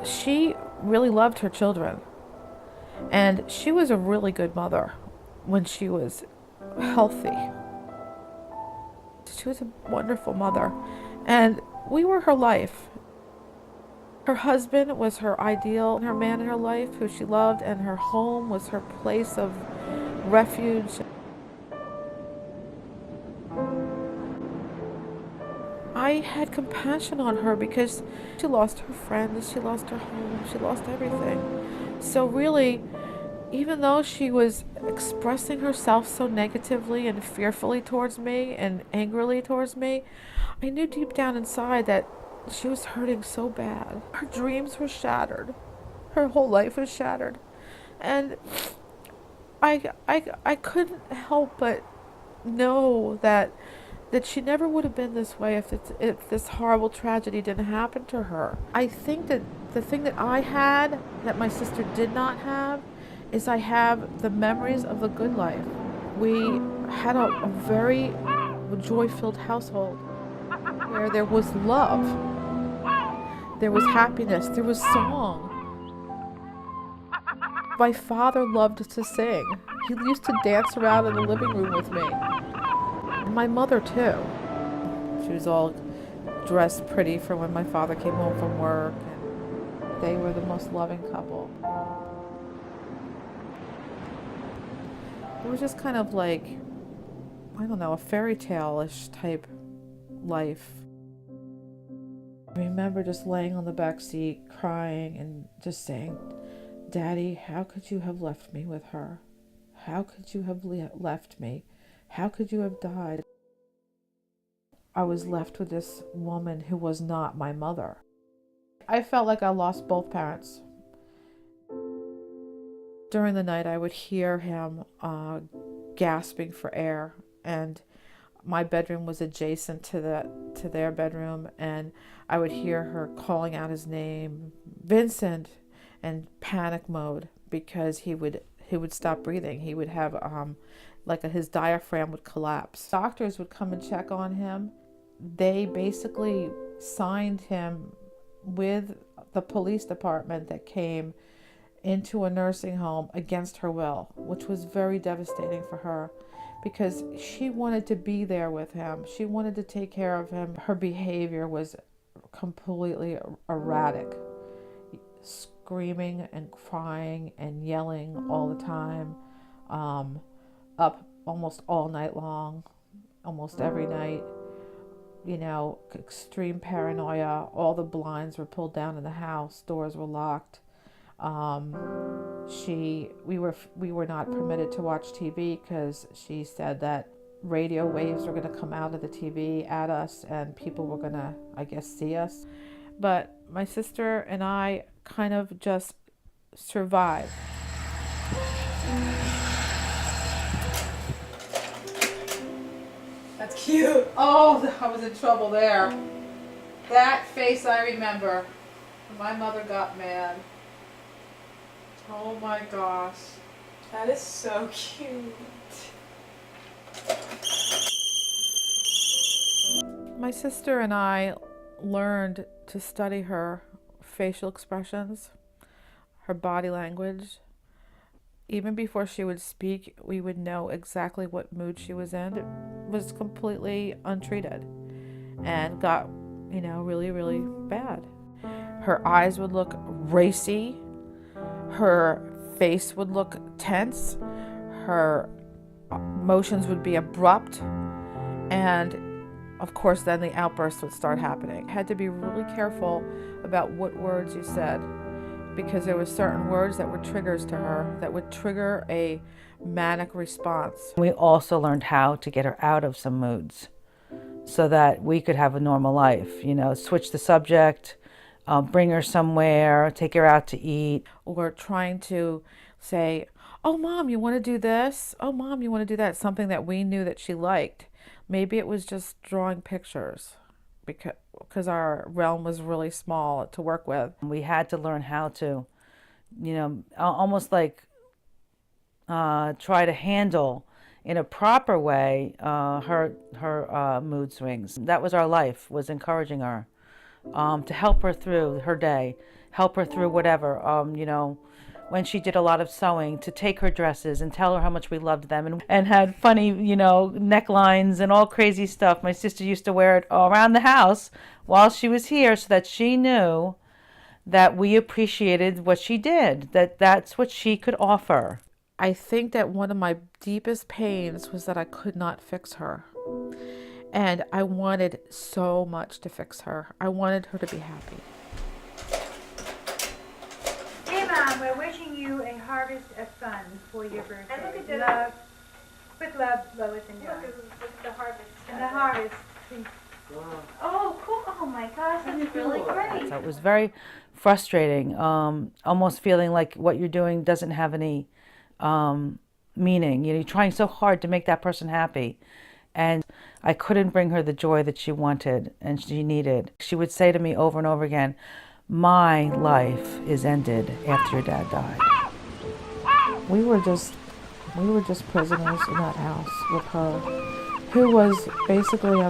she really loved her children, and she was a really good mother when she was healthy. She was a wonderful mother, and we were her life. Her husband was her ideal, her man in her life who she loved, and her home was her place of refuge. I had compassion on her because she lost her friends, she lost her home, she lost everything. So really, even though she was expressing herself so negatively and fearfully towards me and angrily towards me, I knew deep down inside that she was hurting so bad. Her dreams were shattered. Her whole life was shattered. And I couldn't help but know that she never would have been this way if this horrible tragedy didn't happen to her. I think that the thing that I had that my sister did not have is I have the memories of the good life. We had a very joy-filled household where there was love, there was happiness, there was song. My father loved to sing. He used to dance around in the living room with me. And my mother too. She was all dressed pretty for when my father came home from work. And they were the most loving couple. It was just kind of like, I don't know, a fairy tale-ish type life. I remember just laying on the back seat, crying and just saying, "Daddy, how could you have left me with her? How could you have left me? How could you have died?" I was left with this woman who was not my mother. I felt like I lost both parents. During the night, I would hear him gasping for air, and my bedroom was adjacent to their bedroom, and I would hear her calling out his name, "Vincent," in panic mode because he would stop breathing. He would have his diaphragm would collapse. Doctors would come and check on him. They basically signed him with the police department that came into a nursing home against her will, which was very devastating for her because she wanted to be there with him. She wanted to take care of him. Her behavior was completely erratic, screaming and crying and yelling all the time, up almost all night long, almost every night. You know, extreme paranoia. All the blinds were pulled down in the house. Doors were locked. We were not permitted to watch TV because she said that radio waves were going to come out of the TV at us and people were going to, I guess, see us. But my sister and I kind of just survived. That's cute. Oh, I was in trouble there. That face I remember. My mother got mad. Oh my gosh. That is so cute. My sister and I learned to study her facial expressions, her body language. Even before she would speak, we would know exactly what mood she was in. It was completely untreated and got, really, really bad. Her eyes would look racy. Her face would look tense. Her motions would be abrupt. And of course, then the outbursts would start happening. Had to be really careful about what words you said, because there were certain words that were triggers to her that would trigger a manic response. We also learned how to get her out of some moods so that we could have a normal life, switch the subject, bring her somewhere, take her out to eat. Or trying to say, "Oh, Mom, you want to do this? Oh, Mom, you want to do that?" Something that we knew that she liked. Maybe it was just drawing pictures because our realm was really small to work with. We had to learn how to, almost like try to handle in a proper way her mood swings. That was our life, was encouraging her to help her through her day, help her through whatever. When she did a lot of sewing, to take her dresses and tell her how much we loved them, and had funny, necklines and all crazy stuff. My sister used to wear it all around the house while she was here so that she knew that we appreciated what she did, that that's what she could offer. I think that one of my deepest pains was that I could not fix her. And I wanted so much to fix her. I wanted her to be happy. Hey Mom, we're wishing you a harvest of fun for your birthday. And look at the love, with love, Lois and John. Look at the harvest. And the harvest. Oh, cool. Oh my gosh, that's really great. So it was very frustrating, almost feeling like what you're doing doesn't have any meaning. You're trying so hard to make that person happy. And I couldn't bring her the joy that she wanted and she needed. She would say to me over and over again, my life is ended after your dad died. We were just prisoners in that house with her, who was basically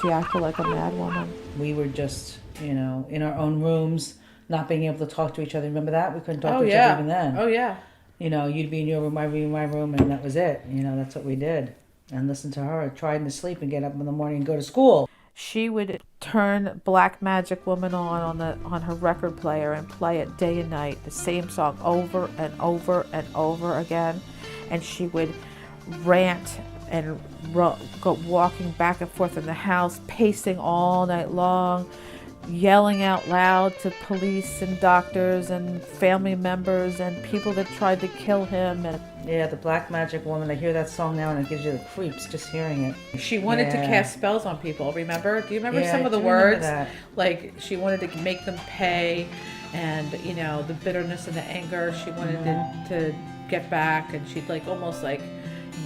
she acted like a mad woman. We were just, in our own rooms, not being able to talk to each other. Remember that? We couldn't talk to each other even then. Oh yeah. You'd be in your room, I'd be in my room, and that was it. That's what we did. And listen to her, trying to sleep and get up in the morning and go to school. She would turn Black Magic Woman on her record player and play it day and night, the same song over and over and over again. And she would rant and go walking back and forth in the house, pacing all night long, yelling out loud to police and doctors and family members and people that tried to kill him. And yeah, the Black Magic Woman. I hear that song now and it gives you the creeps just hearing it. She wanted to cast spells on people, remember? Do you remember some of the I do words? remember that. Like, she wanted to make them pay, and, the bitterness and the anger, she wanted to get back, and she'd almost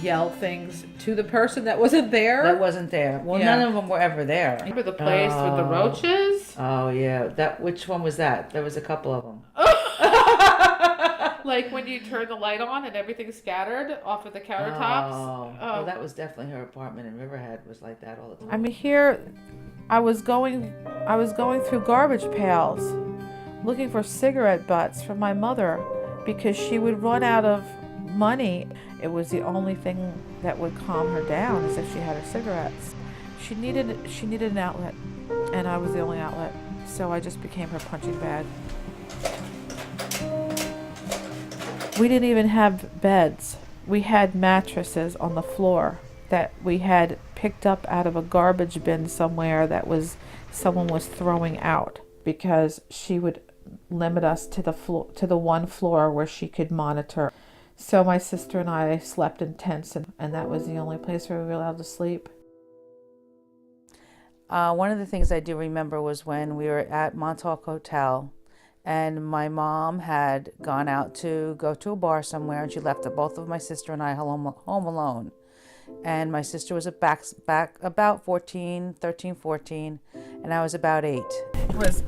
yell things to the person that wasn't there. That wasn't there. Well, Yeah. none of them were ever there. Remember the place with the roaches? Oh, yeah. Which one was that? There was a couple of them. Like when you turn the light on and everything's scattered off of the countertops. Well, that was definitely her apartment in Riverhead. Was like that all the time. I mean, here, I was going through garbage pails, looking for cigarette butts for my mother, because she would run out of money. It was the only thing that would calm her down, is if she had her cigarettes. She needed an outlet, and I was the only outlet. So I just became her punching bag. We didn't even have beds. We had mattresses on the floor that we had picked up out of a garbage bin somewhere that someone was throwing out, because she would limit us to the one floor where she could monitor. So my sister and I slept in tents, and that was the only place where we were allowed to sleep. One of the things I do remember was when we were at Montauk Hotel, and my mom had gone out to go to a bar somewhere, and she left both of my sister and I home alone. And my sister was back about 13, 14, and I was about 8.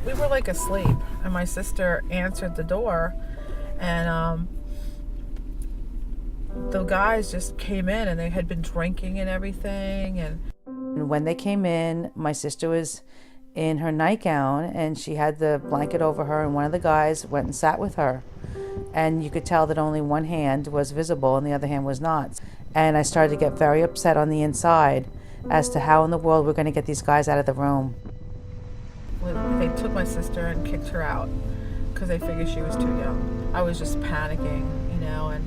We were asleep, and my sister answered the door, and the guys just came in, and they had been drinking and everything. And when they came in, my sister was in her nightgown, and she had the blanket over her, and one of the guys went and sat with her, and you could tell that only one hand was visible and the other hand was not. And I started to get very upset on the inside as to how in the world we're going to get these guys out of the room. They took my sister and kicked her out because they figured she was too young. I was just panicking, and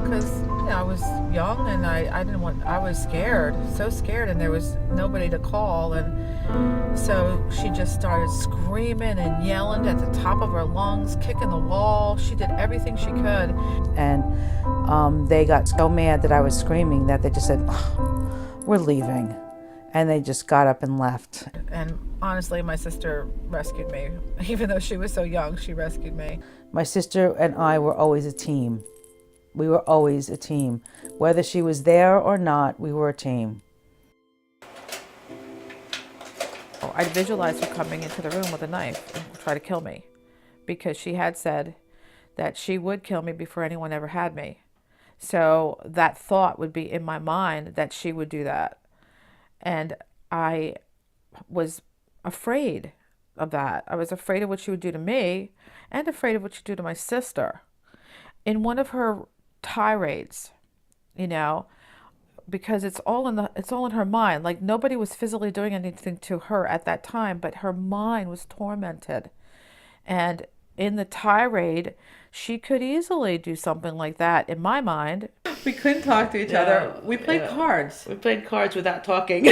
because I was young, and I was scared, so scared, and there was nobody to call. And so she just started screaming and yelling at the top of her lungs, kicking the wall. She did everything she could. And they got so mad that I was screaming that they just said, we're leaving. And they just got up and left. And honestly, my sister rescued me. Even though she was so young, she rescued me. My sister and I were always a team. We were always a team. Whether she was there or not, we were a team. I visualized her coming into the room with a knife and try to kill me, because she had said that she would kill me before anyone ever had me. So that thought would be in my mind that she would do that. And I was afraid. of that. I was afraid of what she would do to me and afraid of what she'd do to my sister. In one of her tirades, you know, because it's all in her mind. Like nobody was physically doing anything to her at that time, but her mind was tormented. And in the tirade, she could easily do something like that in my mind. We couldn't talk to each other. We played cards. We played cards without talking.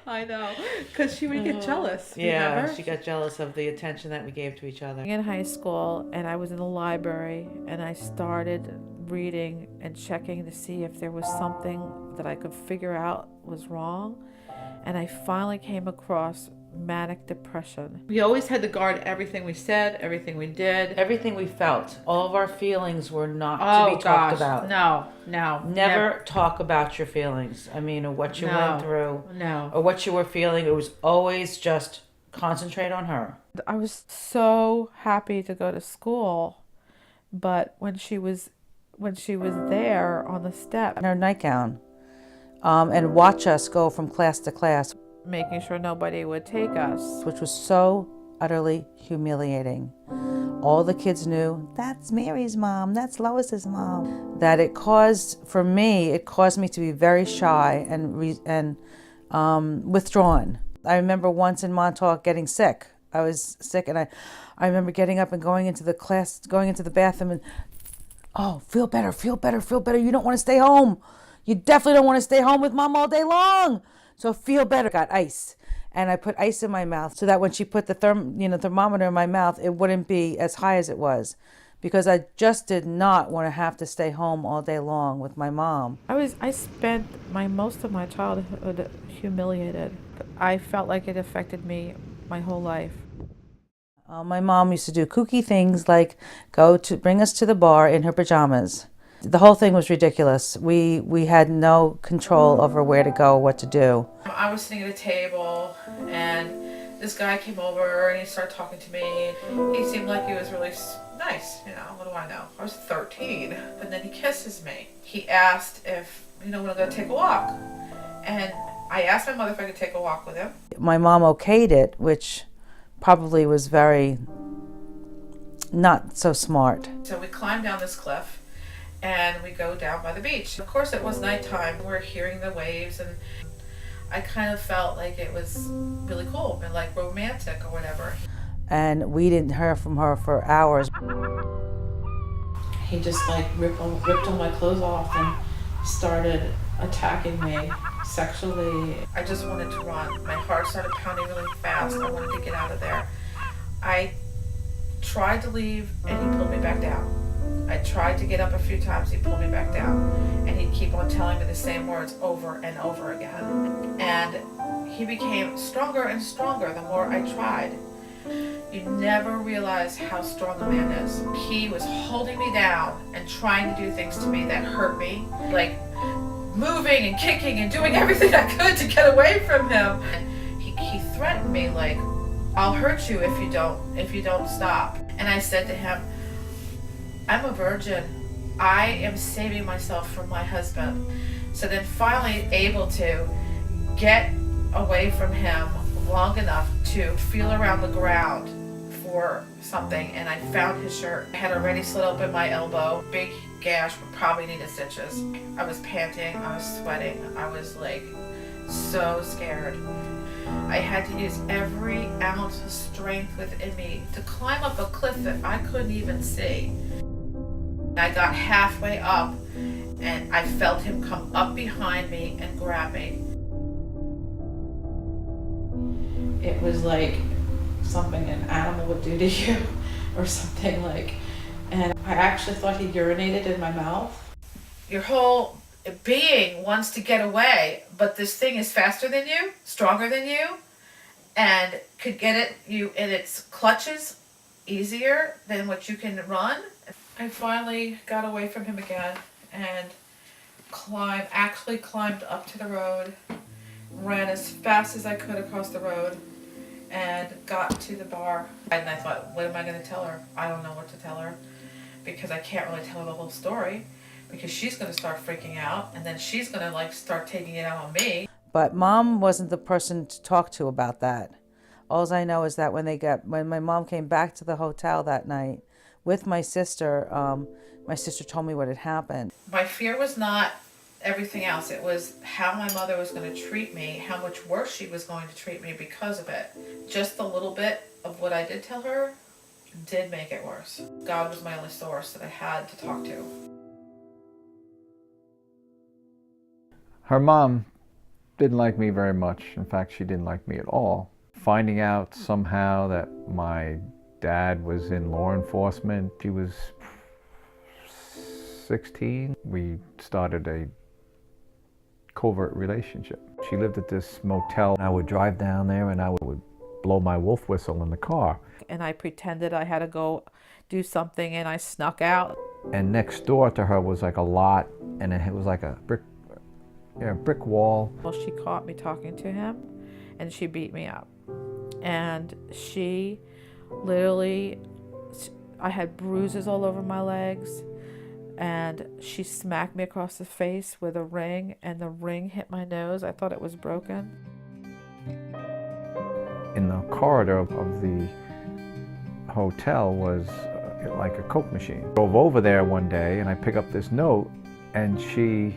I know, because she would get jealous. Yeah, Remember? she got jealous of the attention that we gave to each other. In high school, and I was in the library, and I started reading and checking to see if there was something that I could figure out was wrong. And I finally came across manic depression. We always had to guard everything we said, everything we did. Everything we felt, all of our feelings were not to be talked about. No. Never talk about your feelings. I mean, or what you went through, No. or what you were feeling. It was always just concentrate on her. I was so happy to go to school, but when she was there on the step In her nightgown, and watch us go from class to class, making sure nobody would take us. which was so utterly humiliating. All the kids knew, that's Mary's mom, that's Lois's mom. That it caused me to be very shy and withdrawn. I remember once in Montauk getting sick. I was sick, and I remember getting up and going into the bathroom and, oh, feel better. You don't want to stay home. You definitely don't want to stay home with mom all day long. So feel better. Got ice. And I put ice in my mouth so that when she put the thermometer in my mouth, it wouldn't be as high as it was, because I just did not want to have to stay home all day long with my mom. I spent most of my childhood humiliated. I felt like it affected me my whole life. My mom used to do kooky things like bring us to the bar in her pajamas. The whole thing was ridiculous. We had no control over where to go, what to do. I was sitting at a table, and this guy came over and he started talking to me. He seemed like he was really nice, what do I know? I was 13, but then he kisses me. He asked if, when I'm going to take a walk. And I asked my mother if I could take a walk with him. My mom okayed it, which probably was very not so smart. So we climbed down this cliff, and we go down by the beach. Of course, it was nighttime. We're hearing the waves, and I kind of felt like it was really cool and like romantic or whatever. And we didn't hear from her for hours. He just ripped all my clothes off and started attacking me sexually. I just wanted to run. My heart started pounding really fast. I wanted to get out of there. I tried to leave, and he pulled me back down. I tried to get up a few times, he pulled me back down. And he'd keep on telling me the same words over and over again. And he became stronger and stronger the more I tried. You never realize how strong a man is. He was holding me down and trying to do things to me that hurt me, like moving and kicking and doing everything I could to get away from him. And he threatened me like, I'll hurt you if you don't stop. And I said to him, I'm a virgin. I am saving myself from my husband. So then finally able to get away from him long enough to feel around the ground for something, and I found his shirt. I had already slit open my elbow, big gash, probably needed stitches. I was panting, I was sweating, I was so scared. I had to use every ounce of strength within me to climb up a cliff that I couldn't even see. I got halfway up, and I felt him come up behind me and grab me. It was like something an animal would do to you, or something and I actually thought he urinated in my mouth. Your whole being wants to get away, but this thing is faster than you, stronger than you, and could get at you in its clutches easier than what you can run. I finally got away from him again and climbed up to the road, ran as fast as I could across the road, and got to the bar. And I thought, what am I going to tell her? I don't know what to tell her, because I can't really tell her the whole story, because she's going to start freaking out, and then she's going to start taking it out on me. But Mom wasn't the person to talk to about that. All I know is that when my mom came back to the hotel that night with my sister told me what had happened. My fear was not everything else. It was how my mother was going to treat me, how much worse she was going to treat me because of it. Just a little bit of what I did tell her did make it worse. God was my only source that I had to talk to. Her mom didn't like me very much. In fact, she didn't like me at all. Finding out somehow that my dad was in law enforcement, she was 16. We started a covert relationship. She lived at this motel. I would drive down there and I would blow my wolf whistle in the car. And I pretended I had to go do something and I snuck out. And next door to her was like a lot, and it was like a brick wall. Well, she caught me talking to him and she beat me up. And she literally, I had bruises all over my legs, and she smacked me across the face with a ring, and the ring hit my nose. I thought it was broken. In the corridor of the hotel was like a Coke machine. I drove over there one day and I picked up this note, and she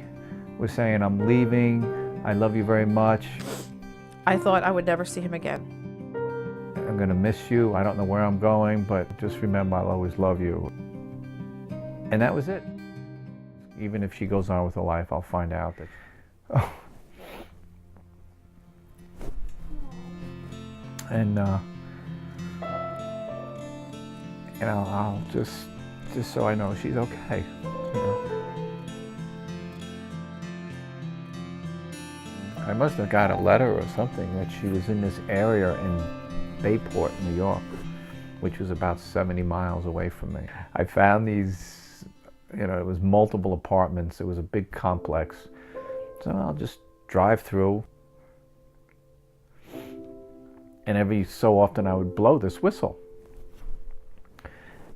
was saying, "I'm leaving, I love you very much. I thought I would never see him again. I'm gonna miss you. I don't know where I'm going, but just remember I'll always love you." And that was it. Even if she goes on with her life, I'll find out that, oh. And I'll just so I know she's okay, you know. I must have got a letter or something that she was in this area in Bayport, New York, which was about 70 miles away from me. I found these, it was multiple apartments. It was a big complex. So I'll just drive through, and every so often I would blow this whistle.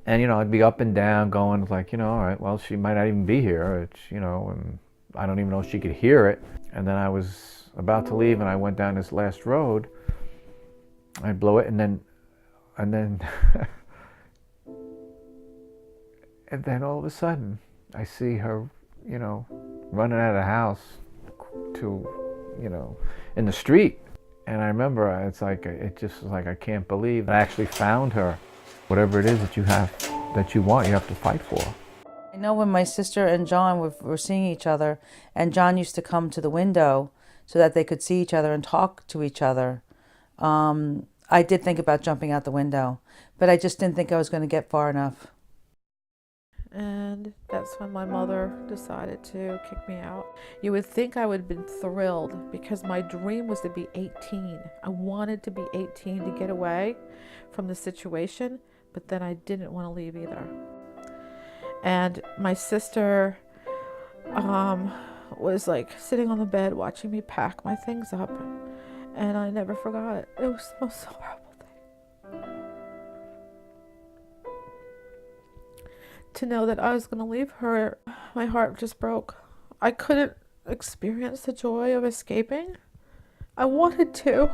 And, I'd be up and down going like, all right, well, she might not even be here. It's, and I don't even know if she could hear it. And then I was about to leave and I went down this last road. I blow it, and then and then all of a sudden I see her, running out of the house to, in the street. And I remember it just was like, I can't believe I actually found her. Whatever it is that you want, you have to fight for. I know when my sister and John were seeing each other, and John used to come to the window so that they could see each other and talk to each other. I did think about jumping out the window, but I just didn't think I was going to get far enough. And that's when my mother decided to kick me out. You would think I would have been thrilled, because my dream was to be 18. I wanted to be 18 to get away from the situation, but then I didn't want to leave either. And my sister was like sitting on the bed watching me pack my things up, and I never forgot it. It was the most horrible thing. To know that I was going to leave her, my heart just broke. I couldn't experience the joy of escaping. I wanted to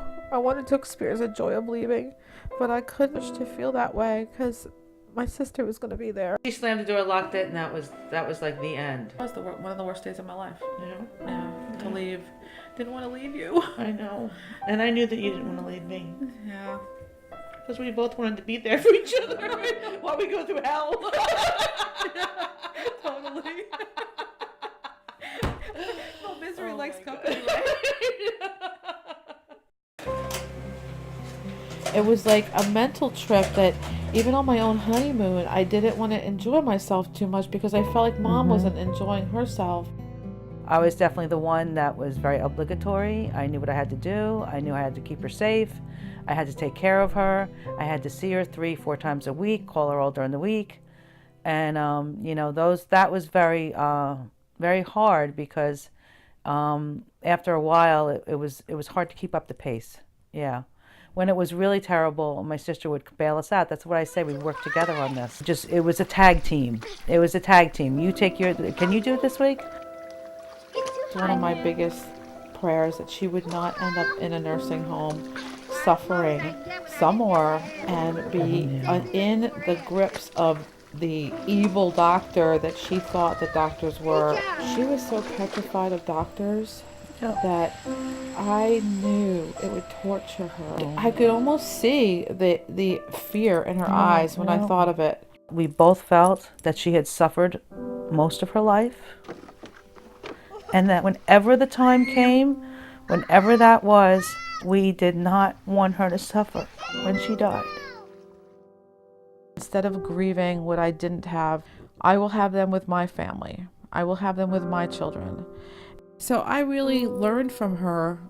experience the joy of leaving, but I couldn't to feel that way because my sister was going to be there. She slammed the door, locked it, and that was like the end. That was one of the worst days of my life. Yeah, to leave. Didn't want to leave you. I know. And I knew that you didn't want to leave me. Yeah. Because we both wanted to be there for each other while we go through hell. Totally. Well, misery likes company, God. right? It was like a mental trip that even on my own honeymoon, I didn't want to enjoy myself too much because I felt like Mom wasn't enjoying herself. I was definitely the one that was very obligatory. I knew what I had to do. I knew I had to keep her safe. I had to take care of her. I had to see her 3-4 times a week, call her all during the week. And, that was very, very hard because after a while, it was hard to keep up the pace. Yeah. When it was really terrible, my sister would bail us out. That's what I say. We worked together on this. It was a tag team. It was a tag team. You take can you do it this week? One of my biggest prayers that she would not end up in a nursing home suffering some more and be in the grips of the evil doctor that she thought that doctors were. She was so petrified of doctors that I knew it would torture her. I could almost see the fear in her eyes when I thought of it. We both felt that she had suffered most of her life, and that whenever the time came, whenever that was, we did not want her to suffer when she died. Instead of grieving what I didn't have, I will have them with my family. I will have them with my children. So I really learned from her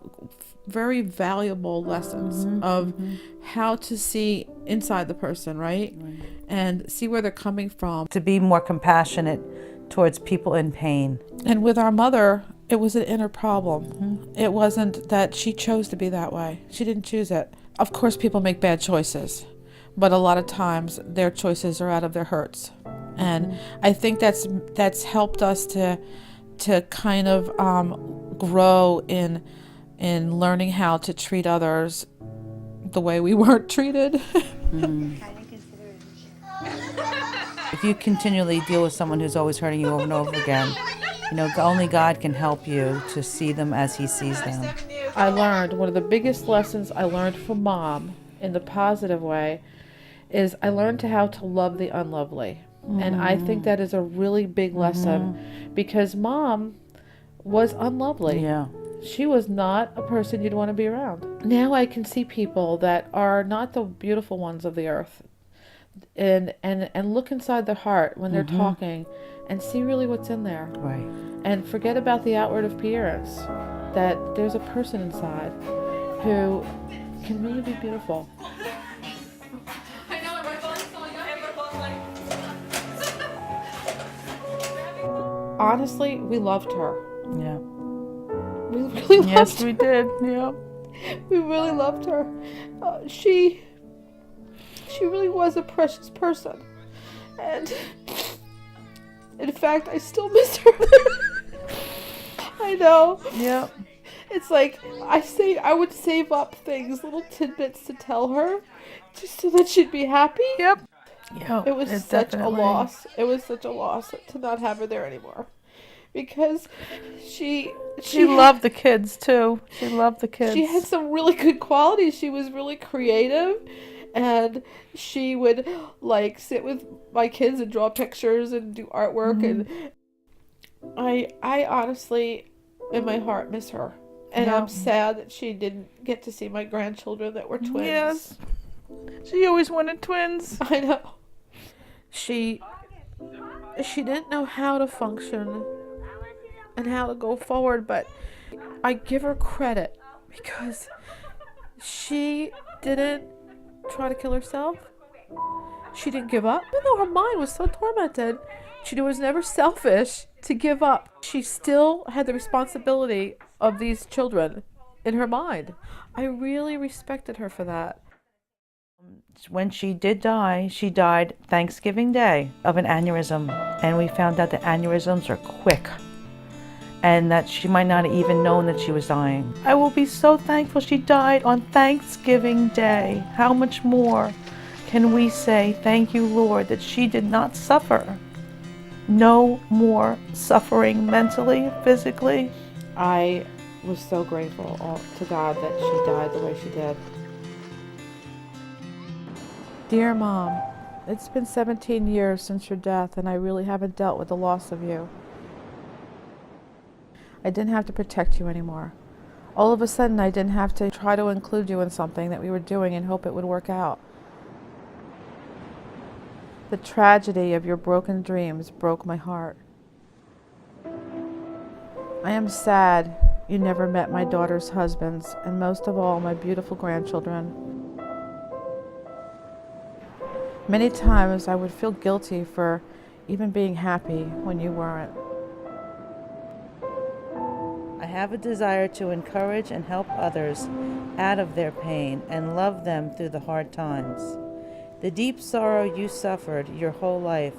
very valuable lessons of how to see inside the person, right? And see where they're coming from. To be more compassionate towards people in pain. And with our mother, it was an inner problem. It wasn't that she chose to be that way. She didn't choose it. Of course, people make bad choices, but a lot of times their choices are out of their hurts. And I think that's helped us to kind of grow in learning how to treat others the way we weren't treated. If you continually deal with someone who's always hurting you over and over again, you know, only God can help you to see them as He sees them. I learned, one of the biggest lessons I learned from Mom in the positive way is I learned how to love the unlovely. And I think that is a really big lesson because Mom was unlovely. Yeah. She was not a person you'd want to be around. Now I can see people that are not the beautiful ones of the earth and look inside their heart when they're talking and see really what's in there. Right. And forget about the outward appearance, that there's a person inside who can really be beautiful. Honestly, we loved her. Yeah. We really loved Yes, her. we did. Yeah. We really loved her. She really was a precious person. And in fact, I still miss her. I know. Yeah. It's like I would save up things, little tidbits to tell her, just so that she'd be happy. Yep. Yeah. It was such a loss. It was such a loss to not have her there anymore, because she loved the kids too. She loved the kids. She had some really good qualities. She was really creative, and she would like sit with my kids and draw pictures and do artwork. And I honestly, in my heart, miss her. And I'm sad that she didn't get to see my grandchildren that were twins. Yes. She always wanted twins. I know. She didn't know how to function and how to go forward, but I give her credit because she didn't try to kill herself. She didn't give up. Even though her mind was so tormented, she was never selfish to give up. She still had the responsibility of these children in her mind. I really respected her for that. When she did die, she died Thanksgiving Day of an aneurysm. And we found out that aneurysms are quick and that she might not have even known that she was dying. I will be so thankful she died on Thanksgiving Day. How much more can we say, thank you, Lord, that she did not suffer? No more suffering mentally, physically. I was so grateful to God that she died the way she did. Dear Mom, it's been 17 years since your death, and I really haven't dealt with the loss of you. I didn't have to protect you anymore. All of a sudden, I didn't have to try to include you in something that we were doing and hope it would work out. The tragedy of your broken dreams broke my heart. I am sad you never met my daughter's husbands, and most of all, my beautiful grandchildren. Many times I would feel guilty for even being happy when you weren't. I have a desire to encourage and help others out of their pain and love them through the hard times. The deep sorrow you suffered your whole life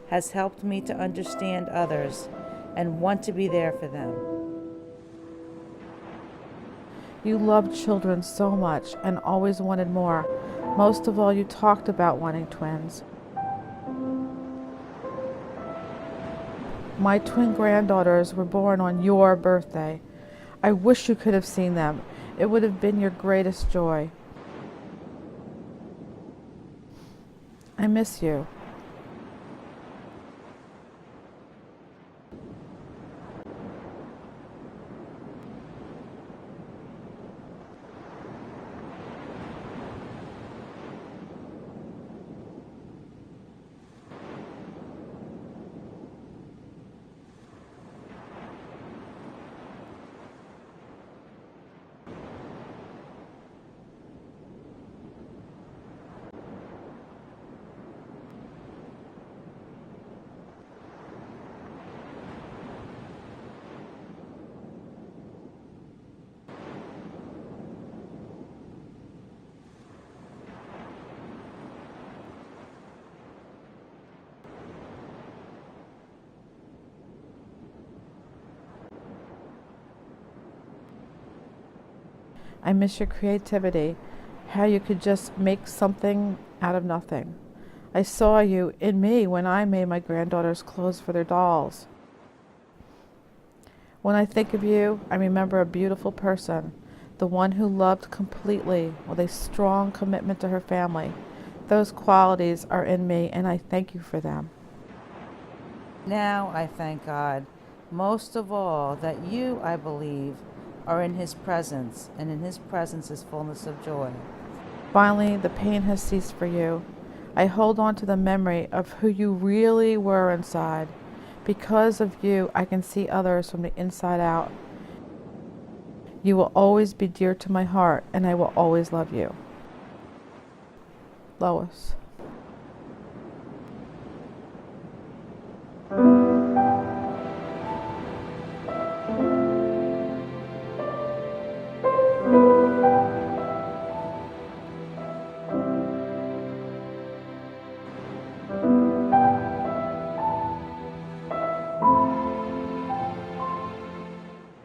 has helped me to understand others and want to be there for them. You loved children so much and always wanted more. Most of all, you talked about wanting twins. My twin granddaughters were born on your birthday. I wish you could have seen them. It would have been your greatest joy. I miss you. I miss your creativity, how you could just make something out of nothing. I saw you in me when I made my granddaughters clothes for their dolls. When I think of you, I remember a beautiful person, the one who loved completely with a strong commitment to her family. Those qualities are in me, and I thank you for them. Now I thank God, most of all, that you, I believe, are in His presence, and in His presence is fullness of joy. Finally, the pain has ceased for you. I hold on to the memory of who you really were inside. Because of you, I can see others from the inside out. You will always be dear to my heart, and I will always love you. Lois.